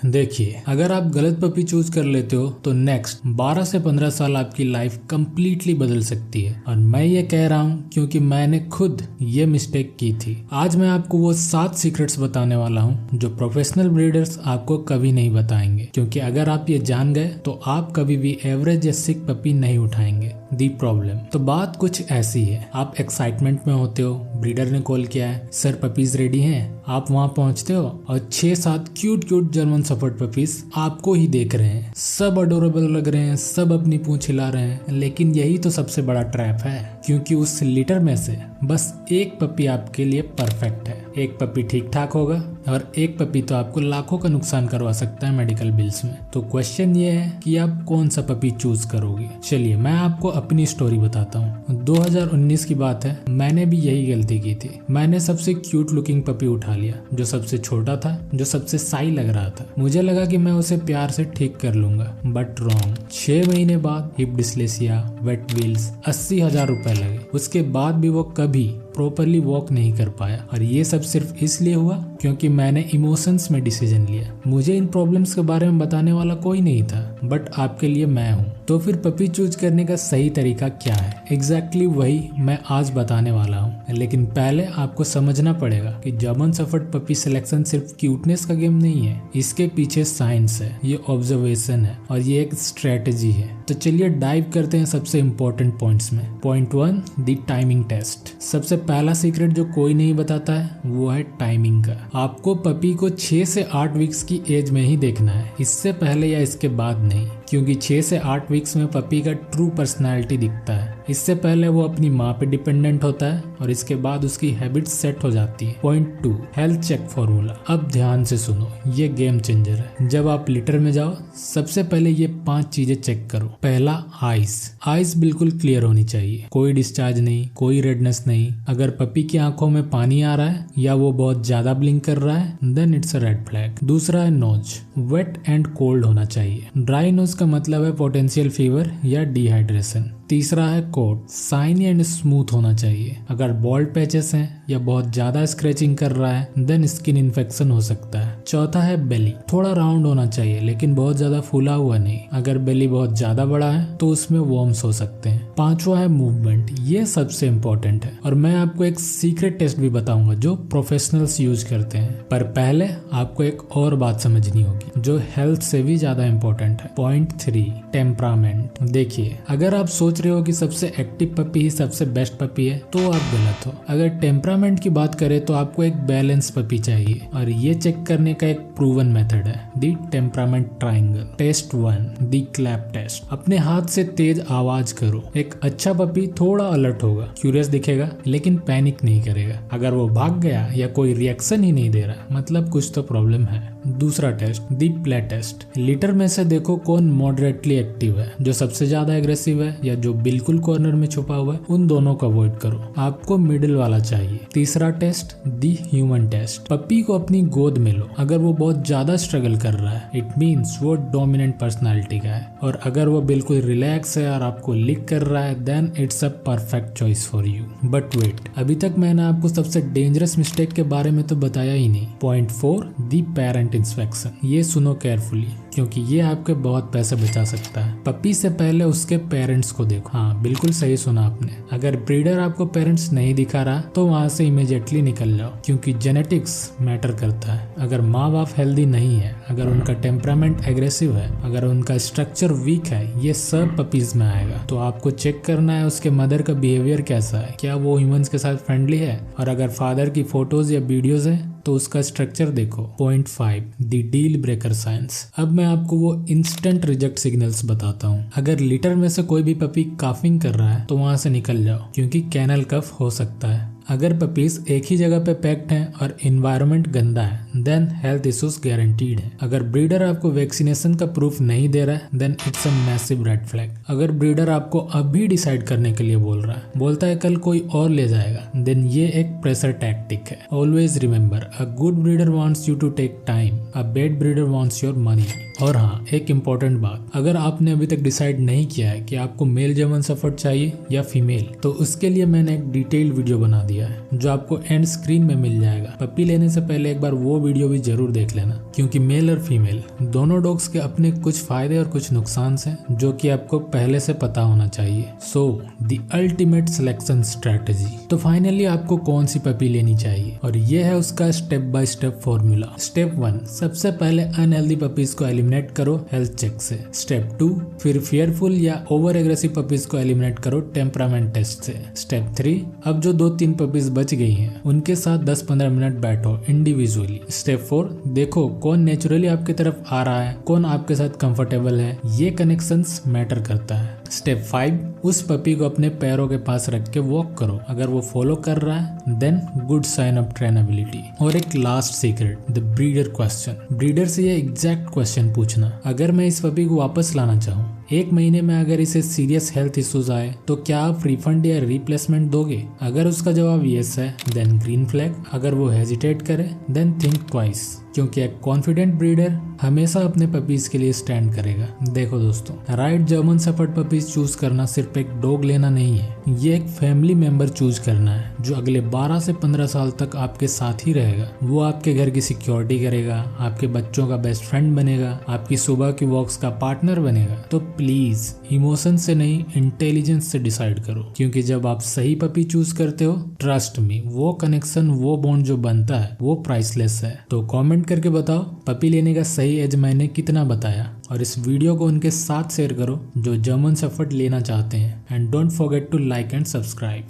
देखिए, अगर आप गलत पपी चूज कर लेते हो तो नेक्स्ट 12 से 15 साल आपकी लाइफ कंप्लीटली बदल सकती है। और मैं ये कह रहा हूँ क्योंकि मैंने खुद ये मिस्टेक की थी। आज मैं आपको वो 7 सीक्रेट्स बताने वाला हूँ जो प्रोफेशनल ब्रीडर्स आपको कभी नहीं बताएंगे, क्योंकि अगर आप ये जान गए तो आप कभी भी एवरेज या सिक पपी नहीं उठाएंगे। दी प्रॉब्लम तो बात कुछ ऐसी है, आप एक्साइटमेंट में होते हो, ब्रीडर ने कॉल किया है, सर पपीज रेडी हैं। आप वहाँ पहुँचते हो और 6-7 क्यूट जर्मन शेफर्ड पपीज आपको ही देख रहे हैं। सब अडोरेबल लग रहे हैं, सब अपनी पूंछ हिला रहे हैं, लेकिन यही तो सबसे बड़ा ट्रैप है, क्योंकि उस लीटर में से बस एक पपी आपके लिए परफेक्ट है। एक पपी ठीक ठाक होगा और एक पपी तो आपको लाखों का नुकसान करवा सकता है मेडिकल बिल्स में। तो क्वेश्चन ये है कि आप कौन सा पपी चूज करोगे। चलिए मैं आपको अपनी स्टोरी बताता हूँ। 2019 की बात है, मैंने भी यही गलती की थी। मैंने सबसे क्यूट लुकिंग पपी उठा लिया, जो सबसे छोटा था, जो सबसे साई लग रहा था। मुझे लगा कि मैं उसे प्यार से ठीक कर लूंगा, बट रॉन्ग। 6 महीने बाद हिप डिस्लेसिया, वेट व्हील्स, 80,000 रुपए लगे। उसके बाद भी वो कभी प्रॉपरली वॉक नहीं कर पाया, और ये सब सिर्फ इसलिए हुआ क्योंकि मैंने इमोशंस में डिसीजन लिया। मुझे इन प्रॉब्लम्स के बारे में बताने वाला कोई नहीं था, बट आपके लिए मैं हूँ। तो फिर पपी चूज करने का सही तरीका क्या है? एग्जैक्टली वही मैं आज बताने वाला हूँ। लेकिन पहले आपको समझना पड़ेगा कि जर्मन शेफर्ड पपी सिलेक्शन सिर्फ क्यूटनेस का गेम नहीं है, इसके पीछे साइंस है, ये ऑब्जर्वेशन है और ये एक स्ट्रेटेजी है। तो चलिए डाइव करते हैं सबसे इम्पोर्टेंट पॉइंट्स में। Point 1, the timing test. सबसे पहला सीक्रेट जो कोई नहीं बताता है वो है टाइमिंग का। आपको पपी को 6 से 8 वीक्स की एज में ही देखना है, इससे पहले या इसके बाद नहीं, क्योंकि 6 से 8 वीक्स में पपी का ट्रू पर्सनालिटी दिखता है। इससे पहले वो अपनी माँ पे डिपेंडेंट होता है और इसके बाद उसकी हैबिट्स सेट हो जाती है। Point 2, health check formula. अब ध्यान से सुनो, ये गेम चेंजर है। जब आप लिटर में जाओ, सबसे पहले ये 5 चीजें चेक करो। पहला, आइस बिल्कुल क्लियर होनी चाहिए, कोई डिस्चार्ज नहीं, कोई रेडनेस नहीं। अगर पपी की आंखों में पानी आ रहा है या वो बहुत ज्यादा ब्लिंक कर रहा है, then it's a red flag. दूसरा है नोज, वेट एंड कोल्ड होना चाहिए। ड्राई नोज का मतलब है पोटेंशियल फीवर या डिहाइड्रेशन। तीसरा है कोट, साइनी एंड स्मूथ होना चाहिए। अगर बॉल्ड पैचेस हैं या बहुत ज्यादा स्क्रैचिंग कर रहा है, देन स्किन इन्फेक्शन हो सकता है। चौथा है बेली, थोड़ा राउंड होना चाहिए लेकिन बहुत ज्यादा फूला हुआ नहीं। अगर बेली बहुत ज्यादा बड़ा है तो उसमें वॉर्म्स हो सकते हैं। पांचवा है मूवमेंट, ये सबसे इम्पोर्टेंट है और मैं आपको एक सीक्रेट टेस्ट भी बताऊंगा जो प्रोफेशनल्स यूज करते हैं। पर पहले आपको एक और बात समझनी होगी जो हेल्थ से भी ज्यादा इम्पोर्टेंट है। Point 3, temperament. देखिए, अगर आप सोच रहे हो कि सबसे एक्टिव पपी ही सबसे बेस्ट पपी है तो आप गलत हो। अगर टेम्परामेंट की बात करें तो आपको एक बैलेंस पपी चाहिए और ये चेक करने का एक प्रूवन मेथड है, दी टेम्परामेंट ट्रायंगल। टेस्ट 1, दी क्लैप टेस्ट। अपने हाथ से तेज आवाज करो। एक अच्छा पपी थोड़ा अलर्ट होगा, क्यूरियस दिखेगा लेकिन पैनिक नहीं करेगा। अगर वो भाग गया या कोई रिएक्शन ही नहीं दे रहा, मतलब कुछ तो प्रॉब्लम है। दूसरा test, the play test. Litter में से देखो कौन मॉडरेटली एक्टिव है, जो सबसे ज्यादा एग्रेसिव है या जो बिल्कुल कॉर्नर में छुपा हुआ है। उन दोनों को अवॉइड करो, आपको मिडिल वाला चाहिए। तीसरा टेस्ट, दी ह्यूमन टेस्ट। पपी को अपनी गोद में लो। अगर वो बहुत ज्यादा स्ट्रगल कर रहा है, इट मीन्स वो डोमिनेंट पर्सनालिटी का है, और अगर वो बिल्कुल रिलैक्स है और आपको लिक कर रहा है, then it's a perfect choice for you. But wait, अभी तक मैंने आपको सबसे डेंजरस मिस्टेक के बारे में तो बताया ही नहीं। पॉइंट 4, दी पेरेंट इंस्पेक्शन। ये सुनो केयरफुली, क्योंकि ये आपके बहुत पैसे बचा सकता है। पपी से पहले उसके पेरेंट्स को देखो। हाँ, बिल्कुल सही सुना आपने। अगर ब्रीडर आपको पेरेंट्स नहीं दिखा रहा तो वहाँ से इमीडिएटली निकल जाओ, क्योंकि जेनेटिक्स मैटर करता है। अगर माँ बाप हेल्दी नहीं है, अगर उनका टेम्परामेंट एग्रेसिव है, अगर उनका स्ट्रक्चर वीक है, ये सब पपीज में आएगा। तो आपको चेक करना है उसके मदर का बिहेवियर कैसा है, क्या वो ह्यूमंस के साथ फ्रेंडली है, और अगर फादर की फोटोज या वीडियोज है तो उसका स्ट्रक्चर देखो। Point 5, the deal breaker science. अब मैं आपको वो इंस्टेंट रिजेक्ट सिग्नल्स बताता हूँ। अगर लीटर में से कोई भी पपी काफिंग कर रहा है तो वहां से निकल जाओ, क्योंकि कैनल कफ हो सकता है। अगर पपीज एक ही जगह पे पैक्ड हैं और एनवायरनमेंट गंदा है, देन हेल्थ इश्यूज गारंटीड है। अगर ब्रीडर आपको वैक्सीनेशन का प्रूफ नहीं दे रहा है, then it's a massive red flag. अगर ब्रीडर आपको अभी डिसाइड करने के लिए बोल रहा है, बोलता है कल कोई और ले जाएगा, देन ये एक प्रेशर टैक्टिक है। Always remember, a good breeder wants you to take time, a bad breeder wants your money. और हाँ, एक इम्पोर्टेंट बात, अगर आपने अभी तक डिसाइड नहीं किया है कि आपको मेल जर्मन शेफर्ड चाहिए या फीमेल, तो उसके लिए मैंने एक डिटेल्ड वीडियो बना दिया किया है जो आपको एंड स्क्रीन में मिल जाएगा। पपी लेने से पहले एक बार वो वीडियो भी जरूर देख लेना, क्योंकि मेल और फीमेल दोनों डॉग्स के अपने कुछ फायदे और कुछ नुकसान हैं जो कि आपको पहले से पता होना चाहिए। So the ultimate selection strategy. तो फाइनली आपको कौन सी पपी लेनी चाहिए, और ये है उसका step by step formula. Step 1, सबसे पहले अनहेल्दी पपीज को एलिमिनेट करो हेल्थ चेक से। स्टेप 2, फिर फियरफुल या ओवर एग्रेसिव पपीज को एलिमिनेट करो टेम्परामेंट टेस्ट से। स्टेप 3, अब जो 2-3 पपीज बच गई हैं उनके साथ 10-15 मिनट बैठो इंडिविजुअली। स्टेप 4, देखो कौन नेचुरली आपकी तरफ आ रहा है, कौन आपके साथ कंफर्टेबल है, ये कनेक्शंस मैटर करता है। स्टेप 5, उस पपी को अपने पैरों के पास रख के वॉक करो। अगर वो फॉलो कर रहा है then good sign of trainability. और एक last secret, the breeder question. Breeder से ये एग्जैक्ट क्वेश्चन पूछना, अगर मैं इस पपी को वापस लाना चाहूँ, 1 महीने में अगर इसे सीरियस हेल्थ इश्यूज आए तो क्या आप रिफंड या रिप्लेसमेंट दोगे? अगर उसका जवाब यस है देन ग्रीन फ्लैग। अगर वो हेजिटेट करे देन थिंक ट्वाइस, क्योंकि एक कॉन्फिडेंट ब्रीडर हमेशा अपने पपीज के लिए स्टैंड करेगा। देखो दोस्तों, right German shepherd puppies choose करना सिर्फ एक डॉग लेना नहीं है, ये एक फैमिली मेंबर चूज करना है जो अगले 12 से 15 साल तक आपके साथ ही रहेगा। वो आपके घर की सिक्योरिटी करेगा, आपके बच्चों का बेस्ट फ्रेंड बनेगा, आपकी सुबह की वॉक्स का पार्टनर बनेगा। तो प्लीज इमोशन से नहीं, इंटेलिजेंस से डिसाइड करो, क्योंकि जब आप सही पपी चूज करते हो, ट्रस्ट मी, वो कनेक्शन, वो बॉन्ड जो बनता है वो प्राइसलेस है। तो कमेंट करके बताओ पपी लेने का सही एज मैंने कितना बताया, और इस वीडियो को उनके साथ शेयर करो जो जर्मन शेफर्ड लेना चाहते हैं। And don't forget to like and subscribe.